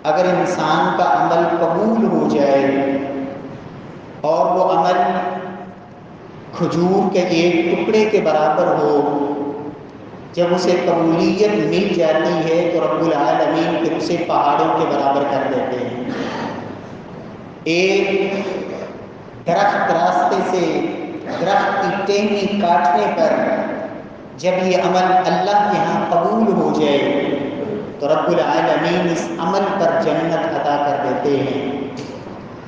اگر انسان کا عمل قبول ہو جائے اور وہ عمل کھجور کے ایک ٹکڑے کے برابر ہو، جب اسے قبولیت مل جاتی ہے تو رب العالمین پھر اسے پہاڑوں کے برابر کر دیتے ہیں۔ ایک درخت راستے سے درخت کی ٹہنی کاٹنے پر جب یہ عمل اللہ کے ہاں قبول ہو جائے تو رب العالمین اس عمل پر جنت عطا کر دیتے ہیں۔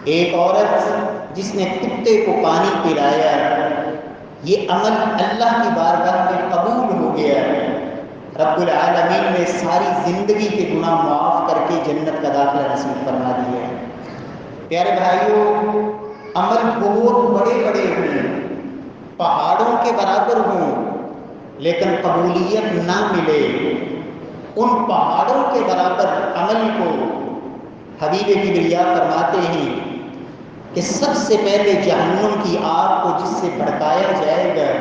ایک عورت جس نے کتے کو پانی پلایا، یہ عمل اللہ کی بارگاہ میں قبول ہو گیا، رب العالمین نے ساری زندگی کے گناہ معاف کر کے جنت کا داخلہ نصیب فرما دیا ہے۔ پیارے بھائیوں، عمل بہت بڑے بڑے ہوں، پہاڑوں کے برابر ہوں، لیکن قبولیت نہ ملے، ان پہاڑوں کے برابر عمل کو حبیب کبریا فرماتے ہیں کہ سب سے پہلے جہنم کی آگ کو جس سے بھڑکایا جائے گا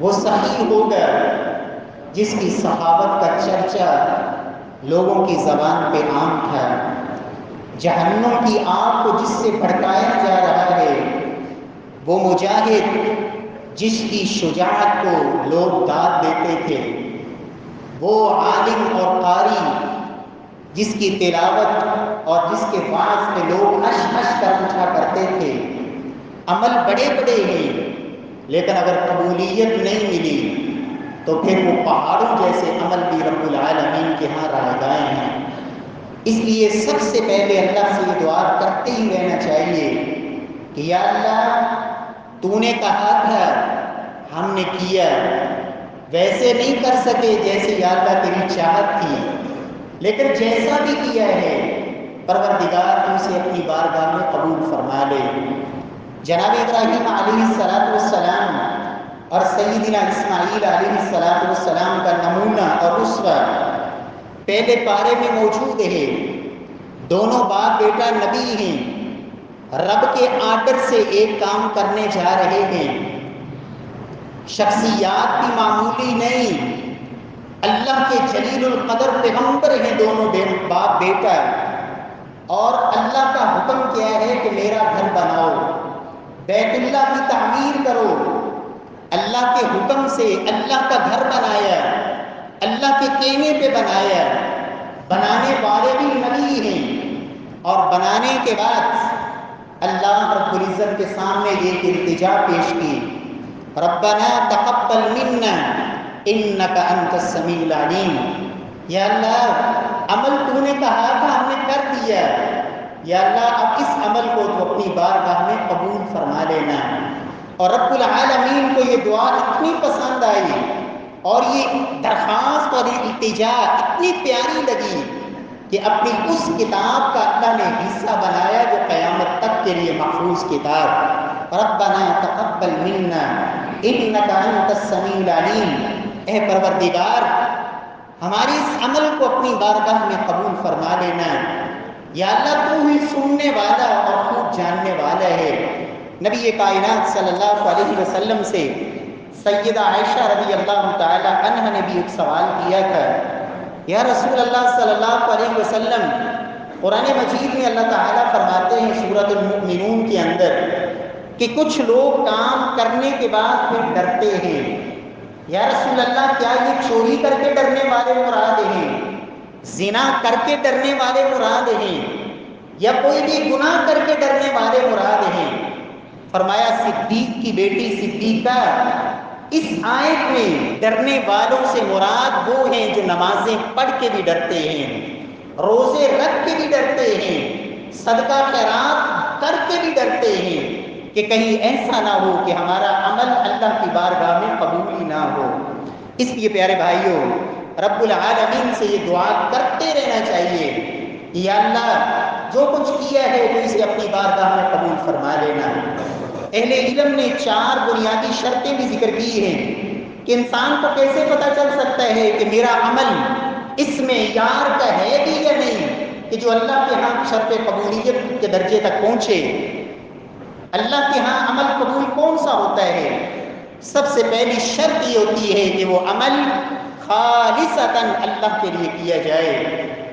وہ صحیح ہوگا جس کی صحابت کا چرچا لوگوں کی زبان پہ عام تھا۔ جہنم کی آگ کو جس سے بھڑکایا جا رہا ہے وہ مجاہد جس کی شجاعت کو لوگ داد دیتے تھے، وہ عالم اور قاری جس کی تلاوت اور جس کے بعض میں لوگ ہش ہش کر اٹھا کرتے تھے۔ عمل بڑے بڑے ہیں، لیکن اگر قبولیت نہیں ملی تو پھر وہ پہاڑوں جیسے عمل بھی رب العالمین کے ہاں رائگاں ہیں۔ اس لیے سب سے پہلے اللہ سے یہ دعا کرتے ہی رہنا چاہیے کہ یا اللہ تو نے کہا تھا، ہم نے کیا، ویسے نہیں کر سکے جیسے یا اللہ تیری چاہت تھی، لیکن جیسا بھی کیا ہے پروردگار تو اسے اپنی بارگاہ میں قبول فرما لے۔ جناب ابراہیم علیہ السلام اور سیدنا اسماعیل علیہ السلام کا نمونہ اور اسوہ پہلے پارے میں موجود ہے۔ دونوں باپ بیٹا نبی ہیں، رب کے آرڈر سے ایک کام کرنے جا رہے ہیں، شخصیات بھی معمولی نہیں، اللہ کے جلیل القدر پیغمبر ہیں دونوں باپ بیٹا، اور اللہ کا حکم کیا ہے کہ میرا گھر بناؤ، بیت اللہ کی تعمیر کرو۔ اللہ کے حکم سے اللہ کا گھر بنایا، اللہ کے کہنے پہ بنایا، بنانے والے بھی نبی ہیں، اور بنانے کے بعد اللہ رب العزت کے سامنے ایک التجا پیش کی، ربنا تقبل منا انک انت السمیع العلیم۔ یا اللہ عمل تو نے کہا تھا ہم نے کر دیا، یا اللہ اب اس عمل کو تو اپنی بارگاہ میں قبول فرما لینا۔ اور رب العالمین کو یہ دعا اتنی پسند آئی اور یہ درخواست اور یہ التجا اتنی پیاری لگی کہ اپنی اس کتاب کا اللہ نے حصہ بنایا جو قیامت تک کے لیے محفوظ کتاب، ربنا تقبل منا انک انت السمیع العلیم۔ اے پروردگار ہماری اس عمل کو اپنی بارگاہ میں قبول فرما لینا، یا اللہ تو ہی سننے والا اور خوب جاننے والا ہے۔ نبی کائنات صلی اللہ علیہ وسلم سے سیدہ عائشہ رضی اللہ تعالی عنہ نے بھی ایک سوال کیا تھا، یا رسول اللہ صلی اللہ علیہ وسلم، قرآن مجید میں اللہ تعالیٰ فرماتے ہیں سورۃ المؤمنون کے اندر کہ کچھ لوگ کام کرنے کے بعد پھر ڈرتے ہیں، یا رسول اللہ کیا یہ چوری کر کے ڈرنے والے مراد ہیں، زنا کر کے ڈرنے والے مراد ہیں، یا کوئی بھی گناہ کر کے ڈرنے والے مراد ہیں؟ فرمایا صدیق کی بیٹی صدیقہ، اس آیت میں ڈرنے والوں سے مراد وہ ہیں جو نمازیں پڑھ کے بھی ڈرتے ہیں، روزے رکھ کے بھی ڈرتے ہیں، صدقہ خیرات کر کے بھی ڈرتے ہیں کہ کہیں ایسا نہ ہو کہ ہمارا عمل اللہ کی بارگاہ میں قبول ہی نہ ہو۔ اس لیے پیارے بھائیوں، رب العالمین سے یہ دعا کرتے رہنا چاہیے کہ یا اللہ جو کچھ کیا ہے تو اسے اپنی بارگاہ میں قبول فرما لینا۔ اہل علم نے 4 بنیادی شرطیں بھی ذکر کی ہیں کہ انسان کو کیسے پتہ چل سکتا ہے کہ میرا عمل اس میں یار کا ہے بھی یا نہیں، کہ جو اللہ کے ہاں شرط قبولیت کے درجے تک پہنچے۔ اللہ کے ہاں عمل قبول کون سا ہوتا ہے؟ سب سے پہلی شرط یہ ہوتی ہے کہ وہ عمل خالصتاً اللہ کے لیے کیا جائے.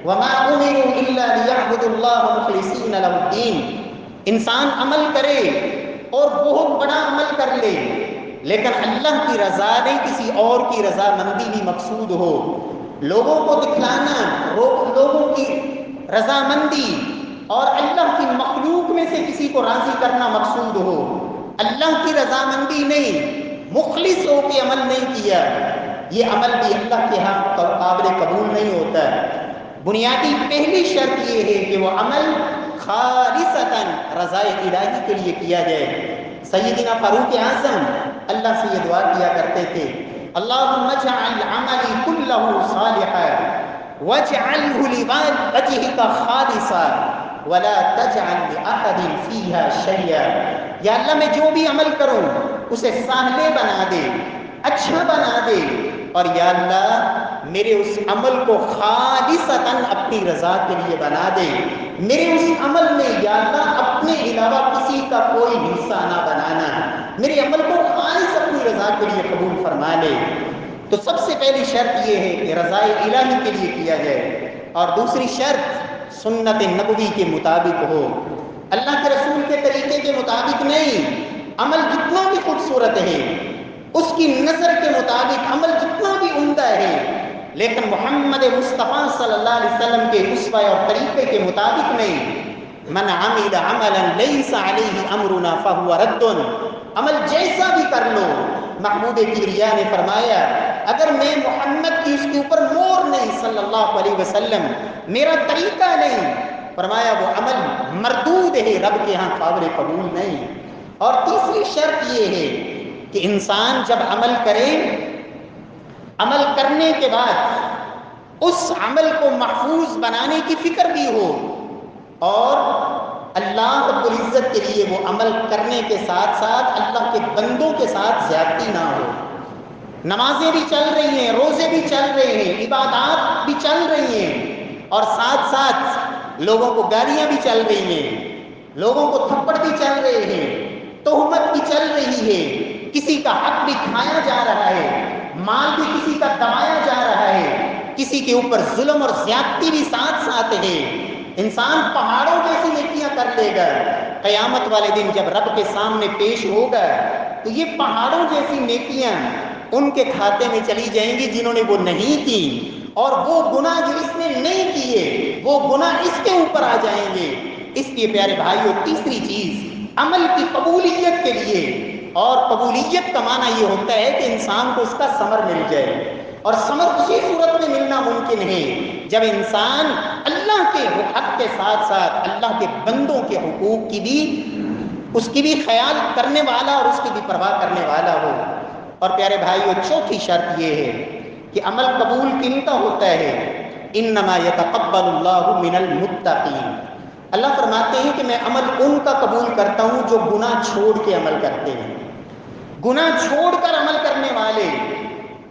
وما امروا الا ليعبدوا الله مخلصين له الدين. انسان عمل کرے اور بہت بڑا عمل کر لے لیکن اللہ کی رضا نہیں کسی اور کی رضامندی بھی مقصود ہو. لوگوں کو دکھلانا، لوگوں کی رضامندی اور اللہ کی مخلوق میں سے کسی کو راضی کرنا مقصود ہو، اللہ کی رضامندی نہیں، مخلص ہو کے عمل نہیں کیا، یہ عمل بھی اللہ کے ہاں قابل قبول نہیں ہوتا ہے. بنیادی پہلی شرط یہ ہے کہ وہ عمل خالصتاً رضائے الہی کے لیے کیا جائے. سیدنا فاروق اعظم اللہ سے یہ دعا کیا کرتے تھے، اللہم اجعل عملی کلہ صالحا واجعلہ لوجہک خالصا ولا تجعل لأحد فیہا شیئا. یا اللہ میں جو بھی عمل کروں اسے صالح بنا دے، اچھا بنا دے، اور یا اللہ میرے اس عمل کو خالصتاً اپنی رضا کے لیے بنا دے. میرے اس عمل میں یا اللہ اپنے علاوہ کسی کا کوئی حصہ نہ بنانا، میرے عمل کو خالص اپنی رضا کے لیے قبول فرما لے. تو سب سے پہلی شرط یہ ہے کہ رضائے الہی کے لیے کیا جائے، اور دوسری شرط سنت نبوی کے مطابق ہو، اللہ کے رسول کے طریقے کے مطابق نہیں. عمل جتنا بھی خوبصورت ہے، اس کی نظر کے مطابق عمل جتنا بھی عمدہ ہے، لیکن محمد مصطفیٰ صلی اللہ علیہ وسلم کے اسوہ اور طریقے کے مطابق نہیں. من عمل عملا لیس علیہ امرنا فہو رد. عمل جیسا بھی کر لو، محمود کبریا نے فرمایا اگر میں محمد کی اس کے اوپر مور نہیں صلی اللہ علیہ وسلم، میرا طریقہ نہیں، فرمایا وہ عمل مردود ہے، رب کے ہاں قابل قبول نہیں. اور تیسری شرط یہ ہے کہ انسان جب عمل کرے، عمل کرنے کے بعد اس عمل کو محفوظ بنانے کی فکر بھی ہو، اور اللہ رب العزت کے لیے وہ عمل کرنے کے ساتھ ساتھ اللہ کے بندوں کے ساتھ زیادتی نہ ہو. نمازیں بھی چل رہی ہیں، روزے بھی چل رہے ہیں، عبادات بھی چل رہی ہیں، اور ساتھ ساتھ لوگوں کو گالیاں بھی چل رہی ہیں، لوگوں کو تھپڑ بھی چل رہے ہیں، تہمت بھی چل رہی ہے، کسی کا حق بھی کھایا جا رہا ہے، مال بھی کسی کا دبایا جا رہا ہے، کسی کے اوپر ظلم اور زیادتی بھی ساتھ ساتھ ہے. انسان پہاڑوں جیسی نیکیاں کر لے گا، قیامت والے دن جب رب کے سامنے پیش ہوگا تو یہ پہاڑوں جیسی نیکیاں ان کے کھاتے میں چلی جائیں گی جنہوں نے وہ نہیں کی، اور وہ گناہ جو اس نے نہیں کیے وہ گناہ اس کے اوپر آ جائیں گے. اس لیے پیارے بھائیوں، تیسری چیز عمل کی قبولیت کے لیے، اور قبولیت کا معنی یہ ہوتا ہے کہ انسان کو اس کا ثمر مل جائے، اور ثمر اسی صورت میں ملنا ممکن ہے جب انسان اللہ کے حق کے ساتھ ساتھ اللہ کے بندوں کے حقوق کی بھی، اس کی بھی خیال کرنے والا اور اس کی بھی پرواہ کرنے والا ہو. اور پیارے بھائیوں، چوتھی شرط یہ ہے کہ عمل قبول کن کا ہوتا ہے؟ انما یتقبل اللہ من المتقین. اللہ فرماتے ہیں کہ میں عمل ان کا قبول کرتا ہوں جو گناہ چھوڑ کے عمل کرتے ہیں، گناہ چھوڑ کر عمل کرنے والے.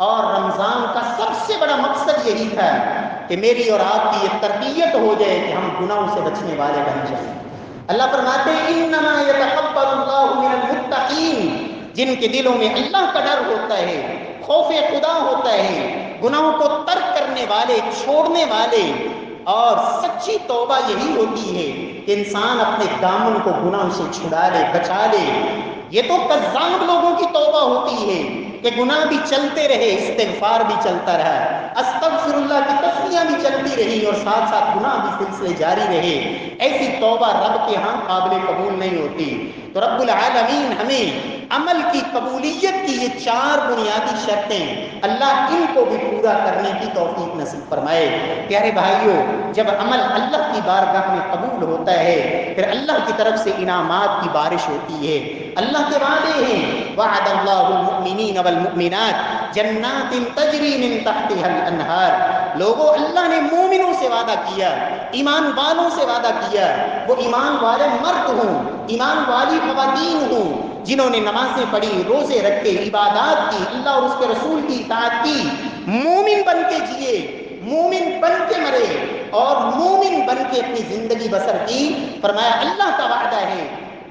اور رمضان کا سب سے بڑا مقصد یہی تھا کہ میری اور آپ کی یہ تربیت ہو جائے کہ ہم گناہوں سے بچنے والے بن جائیں. اللہ فرماتے ہیں انما یتقبل اللہ من المتقین، جن کے دلوں میں اللہ کا ڈر ہوتا ہے، خوف خدا ہوتا ہے، گناہوں کو ترک کرنے والے، چھوڑنے والے. اور سچی توبہ یہی ہوتی ہے کہ انسان اپنے دامن کو گناہ سے چھڑا لے، بچا لے. یہ تو کذاب لوگوں کی توبہ ہوتی ہے کہ گناہ بھی چلتے رہے، استغفار بھی چلتا رہا، استغفر اللہ کی تسبیحاں بھی چلتی رہی، اور ساتھ ساتھ گناہ بھی سلسلے جاری رہے. ایسی توبہ رب کے ہاں قابل قبول نہیں ہوتی. تو رب العالمین ہمیں عمل کی قبولیت کی یہ 4 بنیادی شرطیں، اللہ ان کو بھی پورا کرنے کی توفیق نصیب فرمائے. پیارے بھائیوں، جب عمل اللہ کی بارگاہ میں قبول ہوتا ہے پھر اللہ کی طرف سے انعامات کی بارش ہوتی ہے. اللہ کے وعدے ہیں، وعد اللہ المؤمنین والمؤمنات جنات تجری من تحتها الانہار. لوگوں، اللہ نے مومنوں سے وعدہ کیا، ایمان والوں سے وعدہ کیا. وہ ایمان والے مرد ہوں، ایمان والی خواتین ہوں، جنہوں نے نمازیں پڑھی، روزے رکھے، عبادات کی، اللہ اور اس کے رسول کی اطاعت کی، مومن بن کے جیے، مومن بن کے مرے، اور مومن بن کے اپنی زندگی بسر کی. فرمایا اللہ کا وعدہ ہے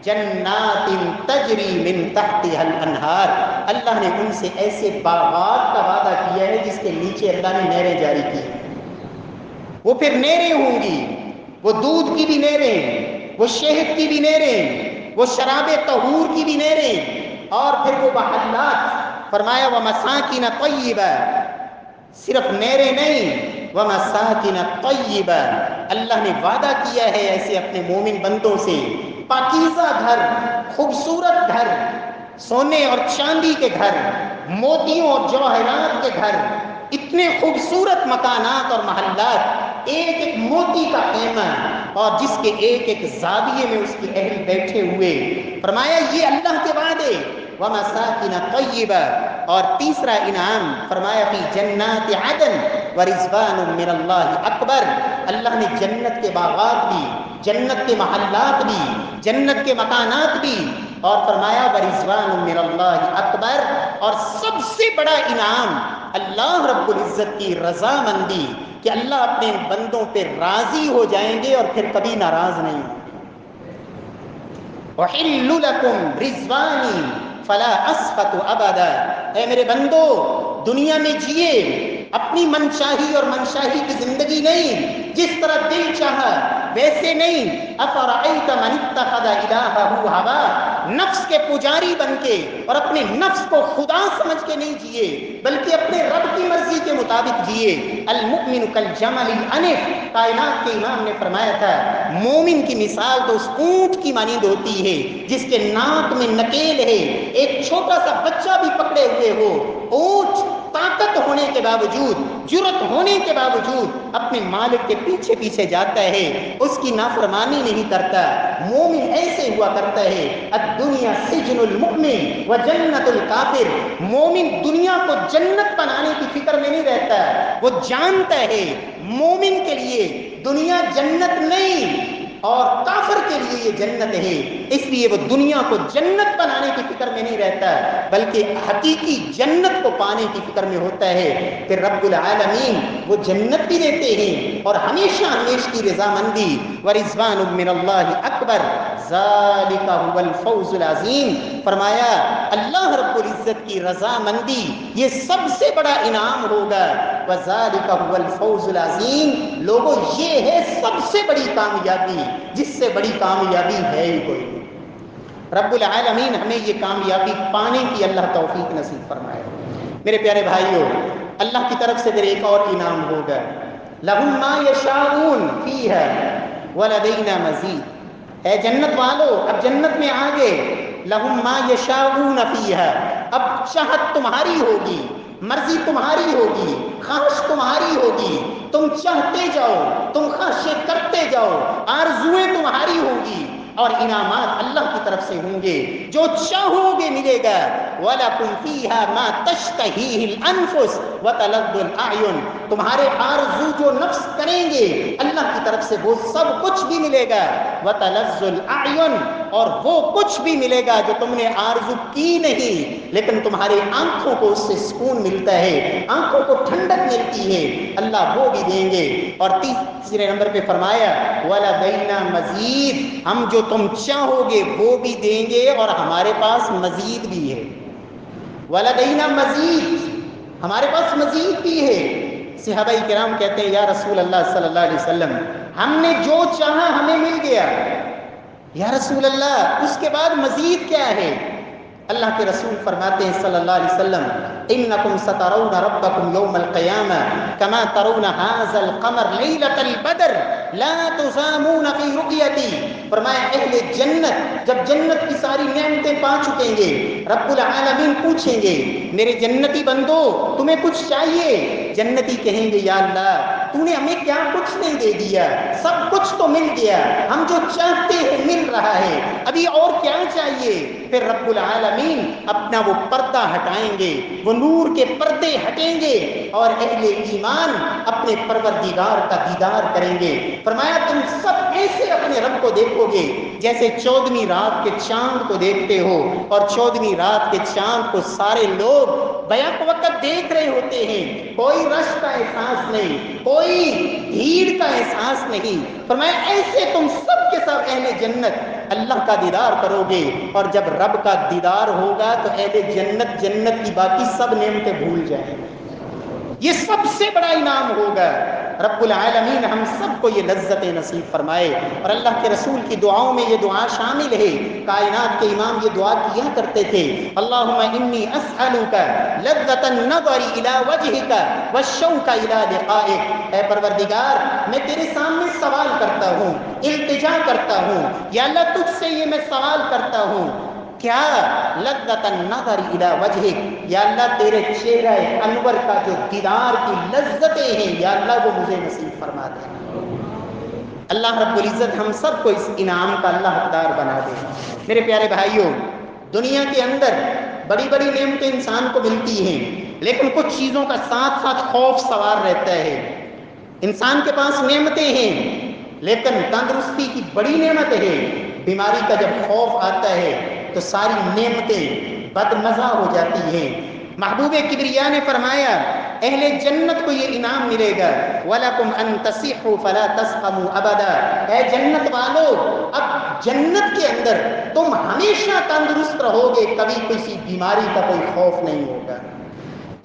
جنات تجری من تحتها الانہار، اللہ نے ان سے ایسے باغات کا وعدہ کیا ہے جس کے نیچے اللہ نے نہریں جاری کی، وہ پھر نہریں ہوں گی، وہ دودھ کی بھی نہریں، وہ شہد کی بھی نہریں، وہ شراب طہور کی بھی نہریں، اور پھر وہ محلات، فرمایا ومساکن طیبہ، صرف نہریں نہیں، ومساکن طیبہ، اللہ نے وعدہ کیا ہے ایسے اپنے مومن بندوں سے پاکیزہ گھر، خوبصورت گھر، سونے اور چاندی کے گھر، موتیوں اور جواہرات کے گھر، اتنے خوبصورت مکانات اور محلات، ایک ایک موتی کا خیمہ، اور جس کے ایک ایک زاویے میں اس کے اہل بیٹھے ہوئے، فرمایا یہ اللہ کے وعدے، ومساکن طیبہ، اور تیسرا انعام فرمایا فی جنات عدن ورضوان من اللہ اکبر، اللہ نے جنت کے باغات بھی، جنت کے محلات بھی، جنت کے مکانات بھی، اور فرمایا ورضوان من اللہ اکبر، اور سب سے بڑا انعام اللہ رب العزت کی رضامندی، کہ اللہ اپنے بندوں پہ راضی ہو جائیں گے اور پھر کبھی ناراض نہیں ہوں گے۔ وَحِلُّ لَكُمْ رِضْوَانِي فَلَا أَسْخَطُ أَبَدًا، اے میرے بندو دنیا میں جیے اپنی منشاہی اور منشاہی کی زندگی نہیں، جس طرح دل چاہا ویسے نہیں، أَفَرَأَيْتَ مَنِ اتَّخَذَ إِلَٰهَهُ هَوَاهُ، نفس کے پجاری بن کے اور اپنے نفس کو خدا سمجھ کے نہیں جیے بلکہ اپنے رب کی مرضی کے مطابق جیے۔ المؤمن کالجمل الانف، کائنات کے امام نے فرمایا تھا مومن کی مثال تو اس اونٹ کی مانند ہوتی ہے جس کے ناک میں نکیل ہے، ایک چھوٹا سا بچہ بھی پکڑے ہوئے ہو، اونٹ طاقت ہونے کے باوجود، جرت ہونے کے باوجود اپنے مالک کے پیچھے پیچھے جاتا ہے، اس کی نافرمانی نہیں کرتا۔ مومن ایسے ہوا کرتا ہے، الدنیا سجن المؤمن و جنت الکافر، مومن دنیا کو جنت بنانے کی فکر میں نہیں رہتا، وہ جانتا ہے مومن کے لیے دنیا جنت نہیں اور کافر کے لیے یہ جنت ہے، اس لیے وہ دنیا کو جنت بنانے کی فکر میں نہیں رہتا بلکہ حقیقی جنت کو پانے کی فکر میں ہوتا ہے۔ پھر رب العالمین وہ جنت بھی دیتے ہیں اور ہمیشہ ہمیشہ کی رضامندی، ورضوان من اللہ اکبر ذالک هو الفوز العظیم، فرمایا اللہ رب العزت کی رضامندی یہ سب سے بڑا انعام ہوگا، وذالک هو الفوز العظیم، لوگوں یہ ہے سب سے بڑی کامیابی، جس سے بڑی کامیابی ہے ہی کوئی نہیں۔ رب العالمین ہمیں یہ کامیابی پانے کی اللہ توفیق نصیب فرمائے۔ میرے پیارے بھائیوں، اللہ کی طرف سے پھر ایک اور انعام ہوگا، لَهُم مَّا يَشَاءُونَ فِيهَا وَلَدَيْنَا مَزِيدٌ، اے جنت والو اب جنت میں آگے، لَهُم مَّا يَشَاءُونَ فِيهَا، اب چاہت تمہاری ہوگی، مرضی تمہاری ہوگی، خواہش تمہاری ہوگی، تم چاہتے جاؤ، تم خواہشیں کرتے جاؤ، آرزویں تمہاری ہوں گی، اور انعامات اللہ کی طرف سے ہوں گے، جو چاہو گے ملے گا۔ وَلَكُمْ فِيهَا مَا تَشْتَهِيهِ الْأَنفُسُ وَتَلَذُّ الْأَعْيُنُ، تمہارے آرزو جو نفس کریں گے اللہ کی طرف سے وہ سب کچھ بھی ملے گا۔ وَتَلَذُّ الْأَعْيُنُ، اور وہ کچھ بھی ملے گا جو تم نے آرزو کی نہیں لیکن تمہاری آنکھوں کو اس سے سکون ملتا ہے، آنکھوں کو ٹھنڈک ملتی ہے، اللہ وہ بھی دیں گے۔ اور تیسرے نمبر پہ فرمایا وَلَدَيْنَا مَزِيدٌ، ہم جو تم چاہو گے وہ بھی دیں گے اور ہمارے پاس مزید بھی ہے۔ وَلَدَيْنَا مَزِيدٌ، ہمارے پاس مزید بھی ہے۔ صحابہ کرام کہتے ہیں یا رسول اللہ صلی اللہ علیہ وسلم ہم نے جو چاہا ہمیں مل گیا، یا رسول اللہ اس کے بعد مزید کیا ہے؟ اللہ کے رسول فرماتے ہیں صلی اللہ علیہ وسلم انکم سترون ربکم یوم القیامہ کما ترون ھذا القمر لیلۃ البدر لا تضامون فی رؤیتی، فرمایا اہل جنت جب جنت کی ساری نعمتیں پا چکیں گے رب العالمین پوچھیں گے میرے جنتی بندو تمہیں کچھ چاہیے؟ جنتی کہیں گے یا اللہ تو نے ہمیں کیا کچھ نہیں دے دیا، سب کچھ تو مل گیا، ہم جو چاہتے ہیں مل رہا ہے، ابھی اور کیا چاہیے؟ پھر رب العالمین اپنا وہ پردہ ہٹائیں گے، وہ نور کے پردے ہٹیں گے اور اہل ایمان اپنے پروردگار کا دیدار کریں گے۔ فرمایا تم سب ایسے اپنے رب کو دیکھو گے جیسے 14ویں رات کے چاند کو دیکھتے ہو، اور 14ویں رات کے چاند کو سارے لوگ بیک وقت دیکھ رہے ہوتے ہیں، کوئی رش کا احساس نہیں، کوئی بھیڑ کا احساس نہیں۔ فرمایا ایسے تم سب کے سب اہل جنت اللہ کا دیدار کرو گے، اور جب رب کا دیدار ہوگا تو اہل جنت جنت کی باقی سب نعمتیں بھول جائیں گے۔ یہ سب سے بڑا انعام ہوگا۔ رب العالمین ہم سب کو یہ لذت نصیب فرمائے، اور اللہ کے رسول کی دعاؤں میں یہ دعا شامل ہے۔ کائنات کے امام یہ دعا کیا کرتے تھے، اللہم انی اسألک لذت النظر الی وجہک والشوق الی لقائک۔ اے پروردگار میں تیرے سامنے سوال کرتا ہوں، التجا کرتا ہوں، یا اللہ تجھ سے یہ میں سوال کرتا ہوں، کیا لذت النظر الی وجہک، یا اللہ تیرے چہرہ انور کا جو دیدار کی لذتیں ہیں یا اللہ وہ مجھے نصیب فرما دے۔ اللہ رب العزت ہم سب کو اس انعام کا اللہ حقدار بنا دے۔ میرے پیارے بھائیوں، دنیا کے اندر بڑی بڑی نعمتیں انسان کو ملتی ہیں، لیکن کچھ چیزوں کا ساتھ ساتھ خوف سوار رہتا ہے۔ انسان کے پاس نعمتیں ہیں، لیکن تندرستی کی بڑی نعمت ہے، بیماری کا جب خوف آتا ہے تو ساری نعمتیں بدمزہ ہو جاتی ہیں۔ محبوب کبریا نے فرمایا اہل جنت کو یہ انعام ملے گا، وَلَكُمْ أَن تَصِحُّوا فَلَا تَسْقَمُوا أَبَدًا۔ اے جنت والو، اب جنت کے اندر تم ہمیشہ تندرست رہو گے، کبھی کسی بیماری کا کوئی خوف نہیں ہوگا۔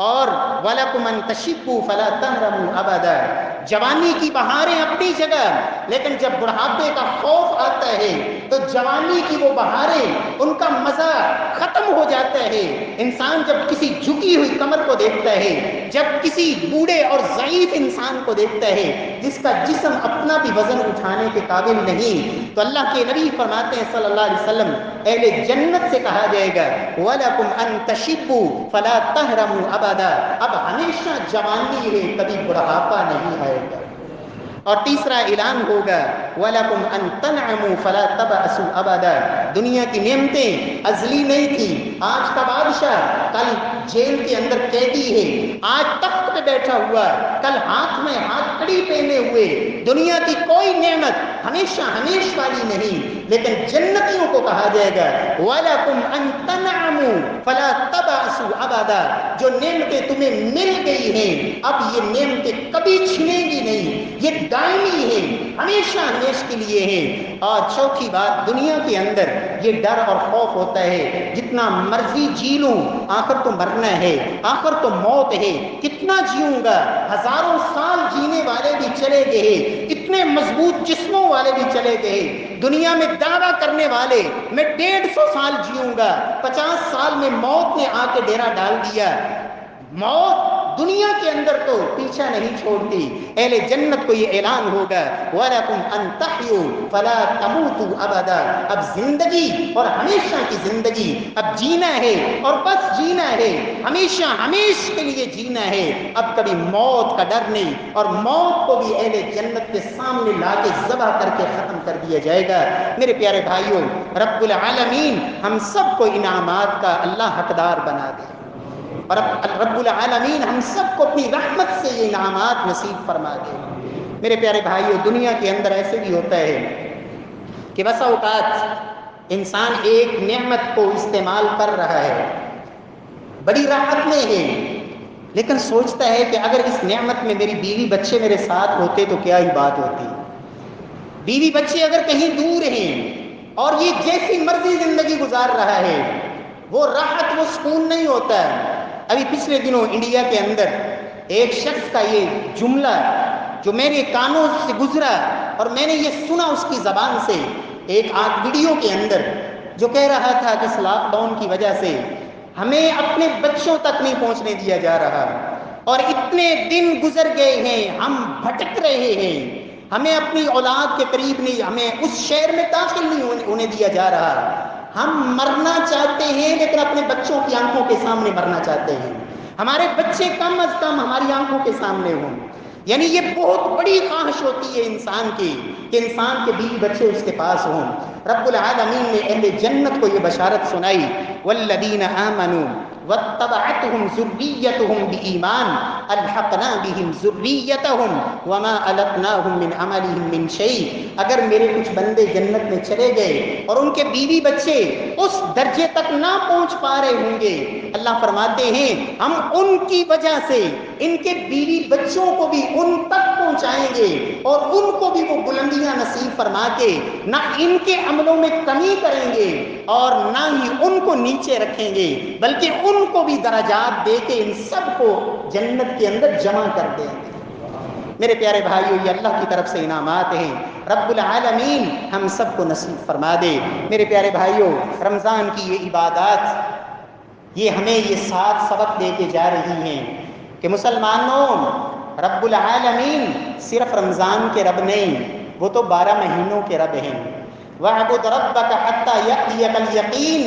اور وَلَكُمْ أَن تَشِبُّوا فَلَا تَهْرَمُوا أَبَدًا۔ جوانی کی بہاریں اپنی جگہ، لیکن جب بڑھاپے کا خوف آتا ہے تو جوانی کی وہ بہاریں ان کا مزہ ختم ہو جاتا ہے۔ انسان جب کسی جھکی ہوئی کمر کو دیکھتا ہے، جب کسی بوڑھے اور ضعیف انسان کو دیکھتا ہے جس کا جسم اپنا بھی وزن اٹھانے کے قابل نہیں، تو اللہ کے نبی فرماتے ہیں صلی اللہ علیہ وسلم اہل جنت سے کہا جائے گا وَلَكُمْ أَن تَشِبُّوا فَلَا تَهْرَمُوا أَبَدًا۔ اب ہمیشہ جوانی ہے، کبھی بڑھاپا نہیں آئے گا۔ اور تیسرا اعلان ہوگا وَلَكُمْ أَن تَنْعَمُوا فَلَا تَبْأَسُوا أَبَدًا۔ دنیا کی نعمتیں ازلی نہیں تھی، آج کا بادشاہ کل جیل کے اندر قیدی ہے، آج تخت پہ بیٹھا ہوا، کل ہاتھ میں ہاتھ کڑی پہنے ہوئے۔ دنیا کی کوئی نعمت ہمیشہ ہمیش والی نہیں، لیکن جنتیوں کو کہا جائے گا وَلَكُمْ أَن تَنْعَمُوا فَلَا تَبْأَسُوا أَبَدًا۔ جو نعمتیں تمہیں مل گئی ہیں اب یہ نعمتیں کبھی چھنیں گی نہیں، یہ دائمی ہے، ہمیشہ ہمیش کے لیے ہے۔ اور چوتھی بات، دنیا کے اندر یہ ڈر اور خوف ہوتا ہے جتنا مرضی جی لوں آخر تو مرنا ہے، آخر تو موت ہے، کتنا جیوں گا، ہزاروں سال جینے والے بھی چلے گئے، اتنے مضبوط جسموں والے بھی چلے گئے۔ دنیا میں دعویٰ کرنے والے میں 150 سال جیوں گا، 50 سال میں موت نے آ کے ڈیرا ڈال دیا۔ موت دنیا کے اندر تو پیچھا نہیں چھوڑتی۔ اہل جنت کو یہ اعلان ہوگا وَلَكُمْ أَن تَحْيُوا فَلَا تَمُوتُوا أَبَدًا۔ اب زندگی اور ہمیشہ کی زندگی، اب جینا ہے اور بس جینا ہے، ہمیشہ ہمیش کے لیے جینا ہے، اب کبھی موت کا ڈر نہیں۔ اور موت کو بھی اہل جنت کے سامنے لا کے ذبح کر کے ختم کر دیا جائے گا۔ میرے پیارے بھائیوں، رب العالمین ہم سب کو انعامات کا اللہ حقدار بنا دے، اور رب العالمین ہم سب کو اپنی رحمت سے یہ انعامات نصیب فرما دے۔ میرے پیارے بھائیوں، دنیا کے اندر ایسے بھی ہوتا ہے کہ بسا اوقات انسان ایک نعمت کو استعمال کر رہا ہے، بڑی راحت میں ہے، لیکن سوچتا ہے کہ اگر اس نعمت میں میری بیوی بچے میرے ساتھ ہوتے تو کیا ہی بات ہوتی۔ بیوی بچے اگر کہیں دور ہیں اور یہ جیسی مرضی زندگی گزار رہا ہے، وہ راحت وہ سکون نہیں ہوتا ہے۔ ابھی پچھلے دنوں انڈیا کے اندر ایک شخص کا یہ جملہ جو میرے کانوں سے گزرا اور میں نے یہ سنا اس کی زبان سے، ایک ویڈیو کے اندر جو کہہ رہا تھا کہ اس لاک ڈاؤن کی وجہ سے ہمیں اپنے بچوں تک نہیں پہنچنے دیا جا رہا، اور اتنے دن گزر گئے ہیں، ہم بھٹک رہے ہیں، ہمیں اپنی اولاد کے قریب نہیں، ہمیں اس شہر میں داخل نہیں ہونے دیا جا رہا، ہم مرنا چاہتے ہیں لیکن اپنے بچوں کی آنکھوں کے سامنے مرنا چاہتے ہیں، ہمارے بچے کم از کم ہماری آنکھوں کے سامنے ہوں۔ یعنی یہ بہت بڑی خواہش ہوتی ہے انسان کی کہ انسان کے بیوی بچے اس کے پاس ہوں۔ رب العالمین نے اہل جنت کو یہ بشارت سنائی والذین آمنوا واتبعتهم ذریتهم بإیمان، الحقنا بهم ذریتهم وما التناهم من عملهم من شيء. اگر میرے کچھ بندے جنت میں چلے گئے اور ان کے بیوی بچے اس درجے تک نہ پہنچ پا رہے ہوں گے، اللہ فرماتے ہیں ہم ان کی وجہ سے ان کے بیوی بچوں کو بھی ان تک پہنچائیں گے اور ان کو بھی وہ بلندیاں نصیب فرما کے نہ ان کے عملوں میں کمی کریں گے اور نہ ہی ان کو نیچے رکھیں گے، بلکہ ان کو بھی درجات دے کے ان سب کو جنت کے اندر جمع کر دیں گے. میرے پیارے بھائیو، یہ اللہ کی طرف سے انعامات ہیں. رب العالمین ہم سب کو نصیب فرما دے. میرے پیارے بھائیو، رمضان کی یہ عبادات یہ ہمیں یہ 7 سبق دے کے جا رہی ہیں کہ مسلمانوں، رب العالمین صرف رمضان کے رب نہیں، وہ تو 12 مہینوں کے رب ہیں. وَاعْبُدْ رَبَّكَ حَتَّى يَأْتِيَكَ الْيَقِينُ.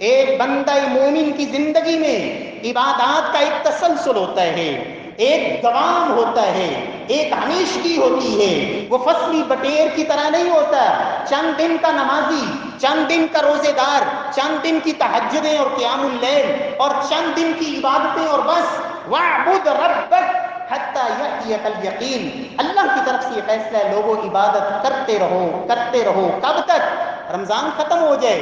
ایک بندہ مومن کی زندگی میں عبادات کا ایک تسلسل ہوتا ہے، ایک دوام ہوتا ہے، ایک ہمیشگی ہوتی ہے. وہ فصلی بٹیر کی طرح نہیں ہوتا، چند دن کا نمازی، چند دن کا روزے دار، چند دن کی تہجدیں اور قیام اللیل اور چند دن کی عبادتیں اور بس. وَاعْبُدْ رَبَّكَ حَتَّى يَأْتِيَكَ الْيَقِينُ. اللہ کی طرف سے یہ فیصلہ ہے، لوگوں عبادت کرتے رہو کرتے رہو. کب تک؟ رمضان ختم ہو جائے؟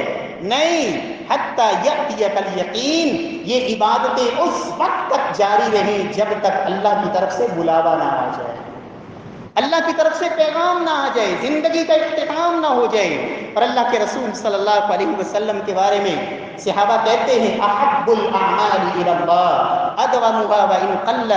نہیں، حَتَّى يَأْتِيَكَ الْيَقِينُ. یہ عبادتیں اس وقت تک جاری رہیں جب تک اللہ کی طرف سے بلاوا نہ آ جائے، اللہ کی طرف سے پیغام نہ آ جائے، زندگی کا اختتام نہ ہو جائے. اور اللہ کے رسول صلی اللہ علیہ وسلم کے بارے میں صحابہ کہتے ہیں احب الاعمال الی اللہ ادومها وان قل.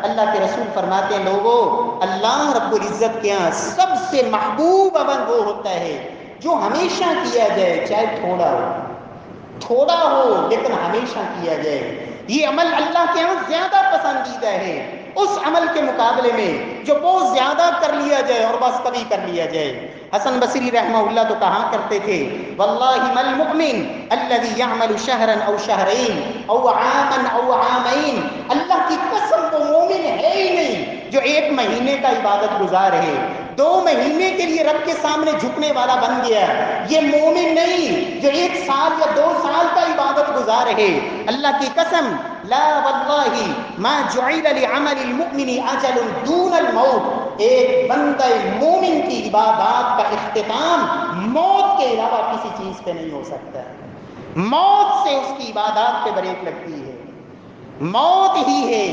اللہ کے رسول فرماتے ہیں لوگوں، اللہ رب العزت کے یہاں سب سے محبوب عمل وہ ہوتا ہے جو ہمیشہ کیا جائے، چاہے تھوڑا ہو لیکن ہمیشہ کیا جائے. یہ عمل اللہ کے یہاں زیادہ پسندیدہ ہے اس عمل کے مقابلے میں جو بہت زیادہ کر لیا جائے اور بس کبھی کر لیا جائے. حسن بصری رحمہ اللہ تو کہا کرتے تھے واللہ ما المؤمن الذي يعمل شهرا او شهرين او عاما او عامين. اللہ کی قسم وہ مومن ہے ہی نہیں جو 1 مہینے کا عبادت گزار ہے، 2 مہینے کے لیے رب کے سامنے جھکنے والا بن گیا. یہ مومن نہیں جو 1 سال یا 2 سال کا عبادت گزار ہے. اللہ کی قسم لا واللہ ما جعل لعمل المؤمن اجل دون الموت. ایک بندہ مومن کی عبادات کا اختتام موت کے علاوہ کسی چیز پہ نہیں ہو سکتا. موت سے اس کی عبادات پہ بریک لگتی ہے، موت ہی ہے،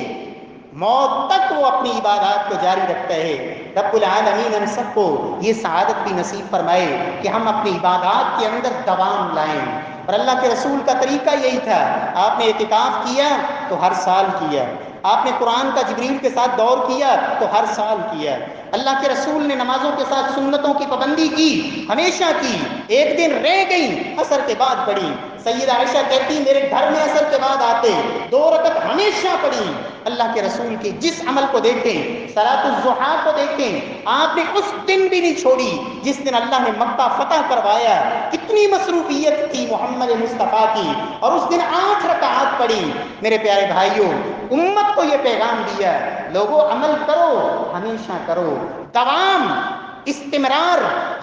موت تک وہ اپنی عبادات کو جاری رکھتا ہے. رب العالمین ہم سب کو یہ سعادت بھی نصیب فرمائے کہ ہم اپنی عبادات کے اندر دوام لائیں. اور اللہ کے رسول کا طریقہ یہی تھا، آپ نے اعتکاف کیا تو ہر سال کیا، آپ نے قرآن کا جبریل کے ساتھ دور کیا تو ہر سال کیا. اللہ کے رسول نے نمازوں کے ساتھ سنتوں کی پابندی کی، ہمیشہ کی. ایک دن رہ گئی عصر کے بعد پڑھی. سیدہ عائشہ کہتی میرے گھر میں عصر کے بعد آتے 2 رکعت ہمیشہ پڑھی. اللہ کے رسول کے جس عمل کو دیکھیں، صلاۃ الضحیٰ کو دیکھیں، آپ نے اس دن بھی نہیں چھوڑی جس دن اللہ نے مکہ فتح کروایا. کتنی مصروفیت تھی محمد مصطفیٰ کی، اور اس دن 8 رکعات پڑھی. میرے پیارے بھائیوں، امت کو یہ پیغام دیا لوگوں عمل کرو، ہمیشہ کرو، دوام، استمرار،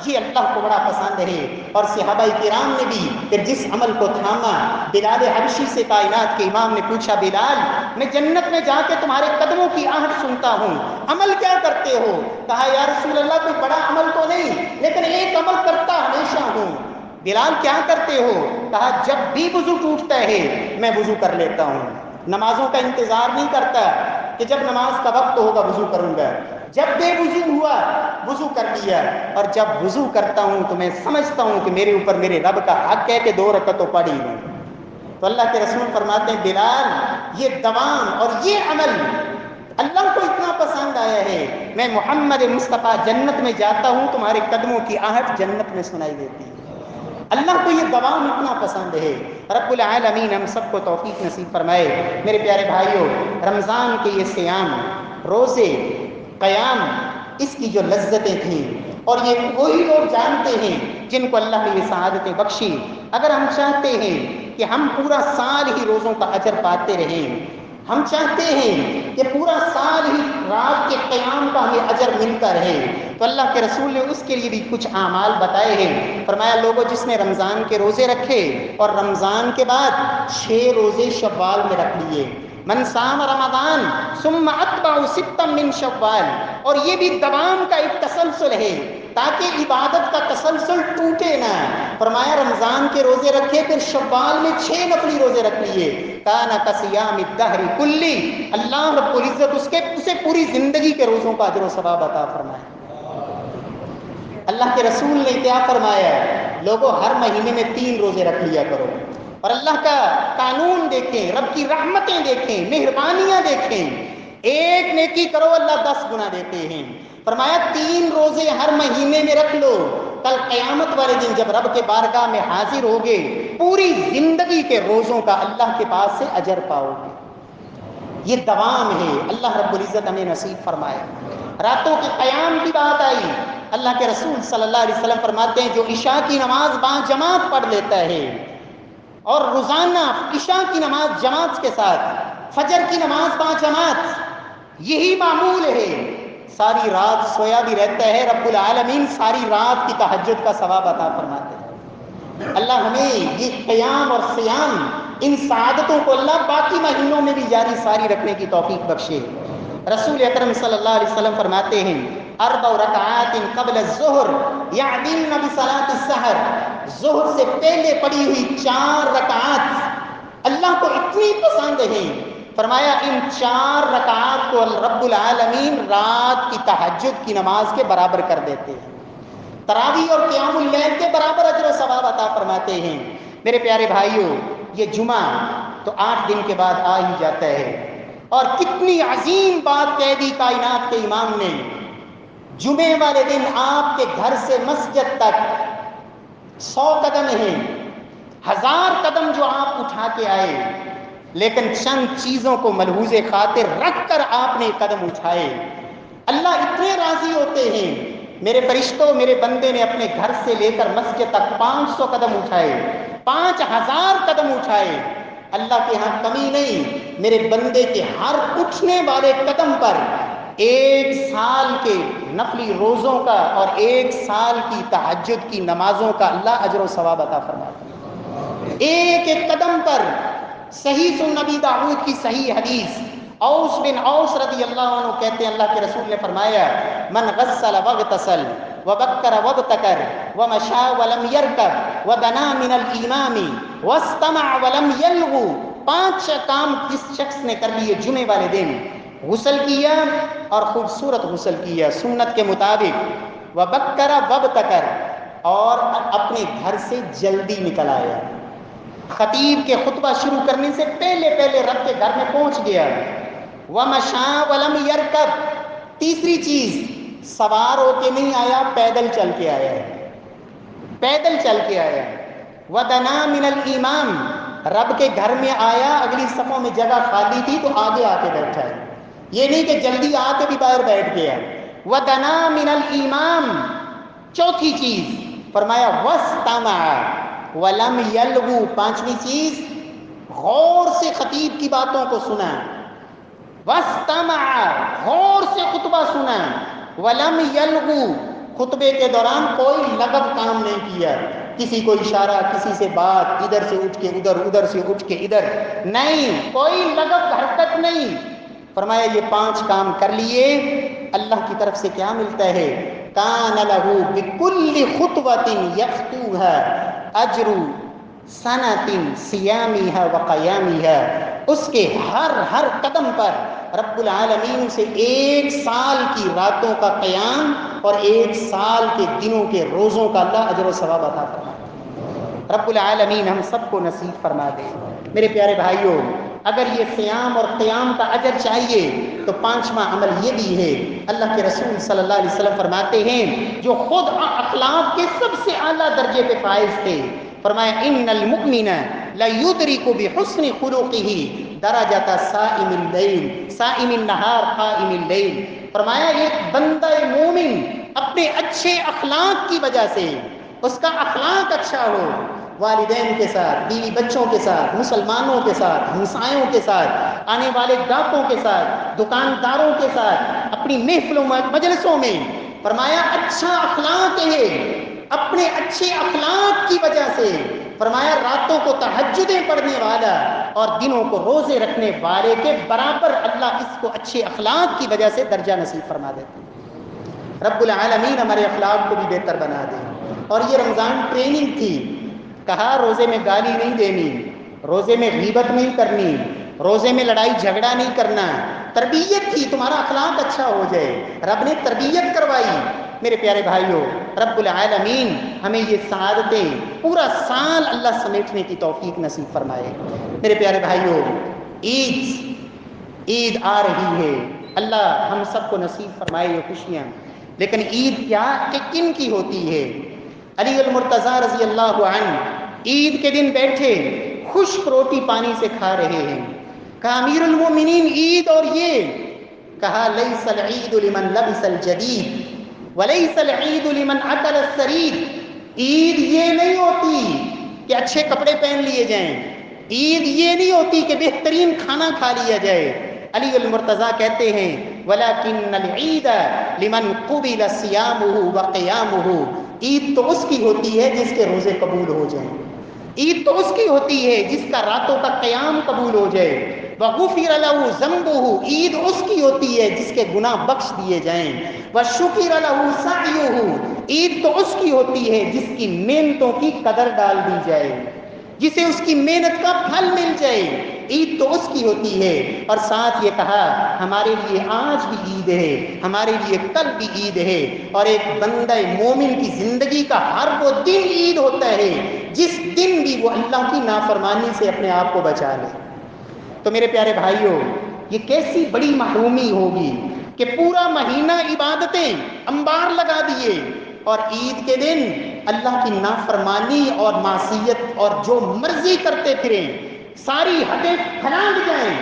یہ اللہ کو بڑا پسند ہے. اور صحابہ کرام نے بھی پھر جس عمل کو تھاما. بلال حبشی سے کائنات کے امام نے پوچھا بلال میں جنت میں جا کے تمہارے قدموں کی آہٹ سنتا ہوں، عمل کیا کرتے ہو؟ کہا یا رسول اللہ کوئی بڑا عمل تو نہیں لیکن ایک عمل کرتا ہمیشہ ہوں. بلال کیا کرتے ہو؟ کہا جب بھی وضو ٹوٹتا ہے میں وضو کر لیتا ہوں، نمازوں کا انتظار نہیں کرتا کہ جب نماز کا وقت ہوگا وضو کروں گا. جب بے وضو ہوا وضو کر لیا، اور جب وضو کرتا ہوں تو میں سمجھتا ہوں کہ میرے اوپر میرے رب کا حق ہے کہ 2 رکعت تو پڑھ ہی لوں. تو اللہ کے رسول فرماتے ہیں بلال یہ دوام اور یہ عمل اللہ کو اتنا پسند آیا ہے، میں محمد مصطفیٰ جنت میں جاتا ہوں تمہارے قدموں کی آہٹ جنت میں سنائی دیتی ہے. اللہ کو یہ دوام اتنا پسند ہے. رب العالمین ہم سب کو توفیق نصیب فرمائے. میرے پیارے بھائیوں، رمضان کے یہ صیام، روزے، قیام، اس کی جو لذتیں تھیں اور یہ وہی لوگ جانتے ہیں جن کو اللہ نے یہ سعادتیں بخشی. اگر ہم چاہتے ہیں کہ ہم پورا سال ہی روزوں کا اجر پاتے رہیں، ہم چاہتے ہیں کہ پورا سال ہی رات کے قیام کا ہمیں اجر ملتا رہے، تو اللہ کے رسول نے اس کے لیے بھی کچھ اعمال بتائے ہیں. فرمایا لوگوں جس نے رمضان کے روزے رکھے اور رمضان کے بعد 6 روزے شوال میں رکھ لیے، من صام رمضان ثم اتبع ستا من شوال، اور یہ بھی دوام کا ایک تسلسل ہے تاکہ عبادت کا تسلسل ٹوٹے نہ. فرمایا رمضان کے روزے رکھے، پھر شوال میں 6 نفلی روزے رکھ لیے. کانا کصیام الدہر کلی، اللہ رب العزت اسے پوری زندگی کے روزوں کا اجر و ثواب عطا فرمائے. اللہ کے رسول نے کیا فرمایا؟ لوگوں ہر مہینے میں 3 روزے رکھ لیا کرو. اور اللہ کا قانون دیکھیں، رب کی رحمتیں دیکھیں، مہربانیاں دیکھیں. ایک نیکی کرو اللہ 10 گنا دیتے ہیں. فرمایا 3 روزے ہر مہینے میں رکھ لو، کل قیامت والے دن جب رب کے بارگاہ میں حاضر ہوگے پوری زندگی کے روزوں کا اللہ کے پاس سے اجر پاؤ گے. یہ دوام ہے، اللہ رب العزت ہمیں نصیب فرمائے. راتوں کے قیام کی بات آئی، اللہ کے رسول صلی اللہ علیہ وسلم فرماتے ہیں جو عشاء کی نماز باجماعت پڑھ لیتا ہے اور روزانہ عشاء کی نماز جماعت کے ساتھ، فجر کی نماز باجماعت، یہی معمول ہے، ساری رات سویا بھی رہتا ہے، رب العالمین ساری رات کی تہجد کا ثواب عطا فرماتے ہیں. اللہ ہمیں یہ قیام اور صیام، ان سعادتوں کو اللہ باقی مہینوں میں بھی جاری ساری رکھنے کی توفیق بخشے. رسول اکرم صلی اللہ علیہ وسلم فرماتے ہیں 4 رکعات قبل الظہر یعدلن بصلاۃ السحر، ظہر سے پہلے پڑھی ہوئی 4 رکعات اللہ کو اتنی پسند ہیں، فرمایا ان 4 رکعات کو رب العالمین رات کی تہجد کی نماز کے برابر کر دیتے ہیں، تراویح اور قیام اللیل کے برابر اجر و ثواب عطا فرماتے ہیں. میرے پیارے بھائیوں، یہ جمعہ تو 8 دن کے بعد آ ہی جاتا ہے، اور کتنی عظیم بات کہہ دی کائنات کے امام نے. جمعے والے دن آپ کے گھر سے مسجد تک 100 قدم ہیں، 1000 قدم جو آپ اٹھا کے آئے، لیکن چند چیزوں کو ملحوظ خاطر رکھ کر آپ نے قدم اٹھائے. اللہ اتنے راضی ہوتے ہیں. میرے فرشتوں، میرے بندے نے اپنے گھر سے لے کر مسجد تک 500 قدم اٹھائے، 5000 قدم اٹھائے، اللہ کے ہاں کمی نہیں. میرے بندے کے ہر اٹھنے والے قدم پر 1 سال کے نفلی روزوں کا اور 1 سال کی تہجد کی نمازوں کا اللہ اجر و ثواب عطا فرماتا ہے. ایک ایک قدم پر. صحیح سنن نبی داؤد کی صحیح حدیث، اوس بن اوس رضی اللہ عنہ کہتے ہیں اللہ کے رسول نے فرمایا من غسل واغتسل وبکر وابتکر ومشى ولم يركب ودنا من الامام واستمع ولم يلغو، 5 کام جس شخص نے کر لیے جمعے والے دن، غسل کیا اور خوبصورت غسل کیا سنت کے مطابق، وبکر وابتکر، اور اپنے گھر سے جلدی نکل آیا، خطیب کے خطبہ شروع کرنے سے پہلے رب کے گھر میں پہنچ گیا، وَمَشَى وَلَمْ يَرْكَبْ، تیسری چیز سوار ہو کے نہیں آیا، پیدل چل کے آیا، پیدل چل کے آیا، وَدَنَا مِنَ الْإِمَامِ، رب کے گھر میں آیا، اگلی صفوں میں جگہ خالی تھی تو آگے آ کے بیٹھا ہے، یہ نہیں کہ جلدی آ کے بھی باہر بیٹھ گیا. وَدَنَا مِنَ الْإِمَامِ، چوتھی چیز فرمایا وَاسْتَمَعَ وَلَمْ يَلْغُ، 5ویں چیز غور سے خطیب کی باتوں کو سنا، وَاسْتَمَعَ، غور سے خطبہ سنا، وَلَمْ يَلْغُ، خطبے کے دوران کوئی لغو کام نہیں کیا، کسی کو اشارہ، کسی سے بات، ادھر سے اٹھ کے ادھر، ادھر سے اٹھ کے ادھر، نہیں، کوئی لغو حرکت نہیں. فرمایا یہ 5 کام کر لیے، اللہ کی طرف سے کیا ملتا ہے؟ کان لہ بکل خطوۃ یخطوها اجر سنۃ صیامها وقیامها، اس کے ہر قدم پر رب العالمین سے 1 سال کی راتوں کا قیام اور 1 سال کے دنوں کے روزوں کا اللہ اجر و ثواب عطا فرماتا. رب العالمین ہم سب کو نصیب فرما دے. میرے پیارے بھائیوں، اگر یہ صیام اور قیام کا اجر چاہیے تو 5واں عمل یہ بھی ہے. اللہ کے رسول صلی اللہ علیہ وسلم فرماتے ہیں جو خود اخلاق کے سب سے اعلیٰ درجے پہ فائز تھے، فرمایا ان المؤمن لیدرک بحسن خلقہ درجۃ صائم اللیل صائم النہار قائم اللیل. فرمایا ایک بندہ مومن اپنے اچھے اخلاق کی وجہ سے، اس کا اخلاق اچھا ہو، والدین کے ساتھ، بیوی بچوں کے ساتھ، مسلمانوں کے ساتھ، ہمسایوں کے ساتھ، آنے والے گاہکوں کے ساتھ، دکانداروں کے ساتھ، اپنی محفلوں مجلسوں میں، فرمایا اچھا اخلاق ہے، اپنے اچھے اخلاق کی وجہ سے، فرمایا راتوں کو تہجدیں پڑھنے والا، اور دنوں کو روزے رکھنے والے کے برابر اللہ اس کو اچھے اخلاق کی وجہ سے درجہ نصیب فرما دیتے ہیں۔ رب العالمین ہمارے اخلاق کو بھی بہتر بنا دے۔ اور یہ رمضان ٹریننگ تھی، کہا روزے میں گالی نہیں دینی، روزے میں غیبت نہیں کرنی، روزے میں لڑائی جھگڑا نہیں کرنا، تربیت تھی تمہارا اخلاق اچھا ہو جائے، رب نے تربیت کروائی۔ میرے پیارے بھائیوں، رب العالمین ہمیں یہ سعادتیں پورا سال اللہ سمیٹنے کی توفیق نصیب فرمائے۔ میرے پیارے بھائیوں، عید آ رہی ہے، اللہ ہم سب کو نصیب فرمائے یہ خوشیاں۔ لیکن عید کیا کہ کن کی ہوتی ہے؟ علی المرتضیٰ رضی اللہ عنہ عید کے دن بیٹھے خشک روٹی پانی سے کھا رہے ہیں، کہا امیر المومنین عید اور یہ؟ کہا لیس العید لمن لبس الجدید ولیس العید لمن اکل السرید۔ عید یہ نہیں ہوتی کہ اچھے کپڑے پہن لیے جائیں، عید یہ نہیں ہوتی کہ بہترین کھانا کھا لیا جائے۔ علی المرتضیٰ کہتے ہیں ولیکن العید لمن قبل صیامہ وقیامہ، عید تو اس کی ہوتی ہے جس کے روزے قبول ہو جائیں، عید تو اس کی ہوتی ہے جس کا راتوں کا قیام قبول ہو جائے۔ وغفر له ذنبه، عید اس کی ہوتی ہے جس کے گناہ بخش دیے جائیں۔ وشکر له سعیہ، عید تو اس کی ہوتی ہے جس کی محنتوں کی قدر ڈال دی جائے، جسے اس کی محنت کا پھل مل جائے، عید تو اس کی ہوتی ہے۔ اور ساتھ یہ کہا ہمارے لیے آج بھی عید ہے، ہمارے لیے کل بھی عید ہے، اور ایک بندہ مومن کی زندگی کا ہر وہ دن عید ہوتا ہے جس دن بھی وہ اللہ کی نافرمانی سے اپنے آپ کو بچا لے۔ تو میرے پیارے بھائیوں، یہ کیسی بڑی محرومی ہوگی کہ پورا مہینہ عبادتیں انبار لگا دیے اور عید کے دن اللہ کی نافرمانی اور معصیت اور جو مرضی کرتے پھریں، ساری حدیں پھلانگ جائیں۔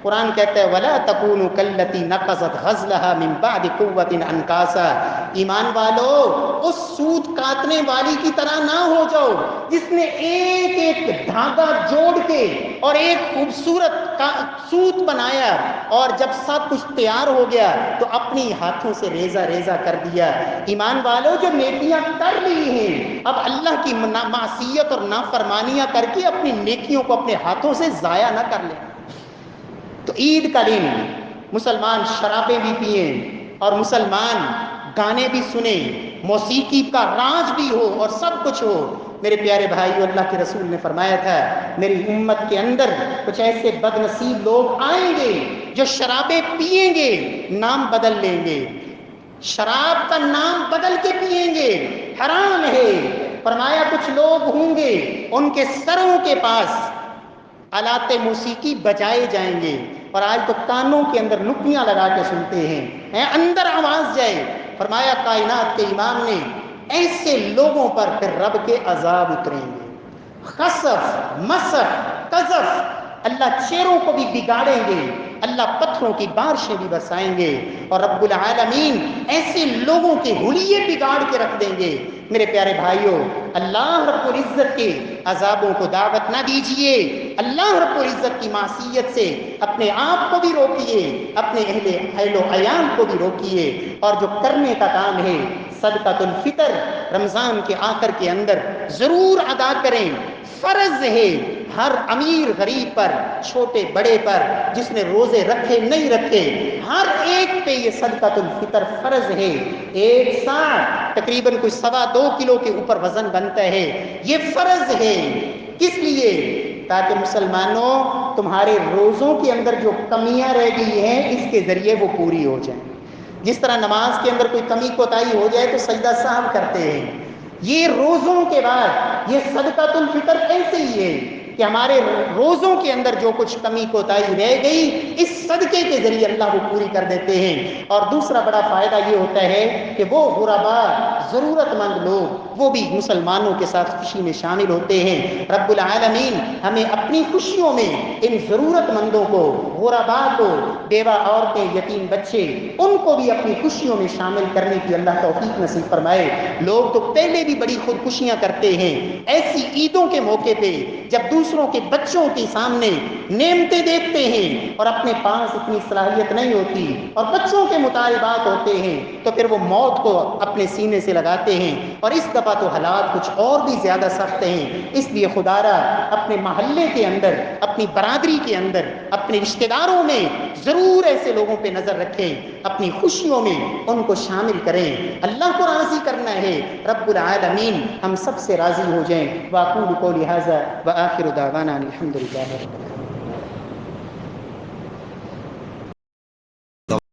قرآن کہتا ہے وَلَا تَكُونُوا كَالَّتِي نَقَضَتْ غَزْلَهَا مِن بَعْدِ قُوَّةٍ أَنْكَاثًا، ایمان والو اس سوت کاٹنے والی کی طرح نہ ہو جاؤ جس نے ایک ایک دھاگا جوڑ کے اور ایک خوبصورت سوت بنایا، اور جب سب کچھ تیار ہو گیا تو اپنی ہاتھوں سے ریزہ ریزہ کر دیا۔ ایمان والو جو نیکیاں کر لی ہیں اب اللہ کی معصیت اور نافرمانیاں کر کے اپنی نیکیوں کو اپنے ہاتھوں سے ضائع نہ کر لیں۔ تو عید کا دن مسلمان شرابیں بھی پئیں اور مسلمان گانے بھی سنیں، موسیقی کا راج بھی ہو اور سب کچھ ہو۔ میرے پیارے بھائیو، اللہ کے رسول نے فرمایا تھا میری امت کے اندر کچھ ایسے بد نصیب لوگ آئیں گے جو شرابیں پئیں گے، نام بدل لیں گے، شراب کا نام بدل کے پئیں گے، حرام ہے۔ فرمایا کچھ لوگ ہوں گے ان کے سروں کے پاس آلات موسیقی بجائے جائیں گے، اور آج تو کانوں کے اندر نکیاں لگا کے سنتے ہیں اندر آواز جائے۔ فرمایا کائنات کے امام نے ایسے لوگوں پر پھر رب کے عذاب اتریں گے، خسف مسف قذف، اللہ چہروں کو بھی بگاڑیں گے، اللہ پتھروں کی بارشیں بھی برسائیں گے، اور رب العالمین ایسے لوگوں کے حلیے بگاڑ کے رکھ دیں گے۔ میرے پیارے بھائیوں، اللہ رب العزت کے عذابوں کو دعوت نہ دیجیے، اللہ رب العزت کی معصیت سے اپنے آپ کو بھی روکیے، اپنے اہل و عیال کو بھی روکیے، اور جو کرنے کا کام ہے صدقۃ الفطر رمضان کے آخر کے اندر ضرور ادا کریں۔ فرض ہے ہر امیر غریب پر، چھوٹے بڑے پر، جس نے روزے رکھے نہیں رکھے، ہر ایک پہ یہ صدقۃ الفطر فرض ہے۔ ایک ساتھ تقریباً کوئی 2.25 کلو کے اوپر وزن بنتا ہے، یہ فرض ہے۔ کس لیے؟ تاکہ مسلمانوں تمہارے روزوں کے اندر جو کمیاں رہ گئی ہیں اس کے ذریعے وہ پوری ہو جائیں۔ جس طرح نماز کے اندر کوئی کمی کوتاہی ہو جائے تو سجدہ سہو کرتے ہیں، یہ روزوں کے بعد یہ صدقۃ الفطر ایسے ہی ہے کہ ہمارے روزوں کے اندر جو کچھ کمی کوتاہی رہ گئی اس صدقے کے ذریعے اللہ وہ پوری کر دیتے ہیں۔ اور دوسرا بڑا فائدہ یہ ہوتا ہے کہ وہ غربا، ضرورت مند لوگ، وہ بھی مسلمانوں کے ساتھ خوشی میں شامل ہوتے ہیں۔ رب العالمین ہمیں اپنی خوشیوں میں ان ضرورت مندوں کو، غربا کو، بیوہ عورتیں، یتیم بچے، ان کو بھی اپنی خوشیوں میں شامل کرنے کی اللہ توفیق نصیب فرمائے۔ لوگ تو پہلے بھی بڑی خودکشیاں کرتے ہیں ایسی عیدوں کے موقع پہ، جب دوسروں کے بچوں کے سامنے نعمتیں دیکھتے ہیں اور اپنے پاس اتنی صلاحیت نہیں ہوتی اور بچوں کے مطالبات ہوتے ہیں، تو پھر وہ موت کو اپنے سینے سے لگاتے ہیں، اور اس دفعہ تو حالات کچھ اور بھی زیادہ سخت ہیں۔ اس لیے خدا را اپنے محلے کے اندر، اپنی برادری کے اندر، اپنے رشتہ داروں میں ضرور ایسے لوگوں پہ نظر رکھیں، اپنی خوشیوں میں ان کو شامل کریں۔ اللہ کو راضی کرنا ہے، رب العالمین ہم سب سے راضی ہو جائیں۔ واقول قولی ھذا وآخر دعوانا الحمد للہ رب العالمین۔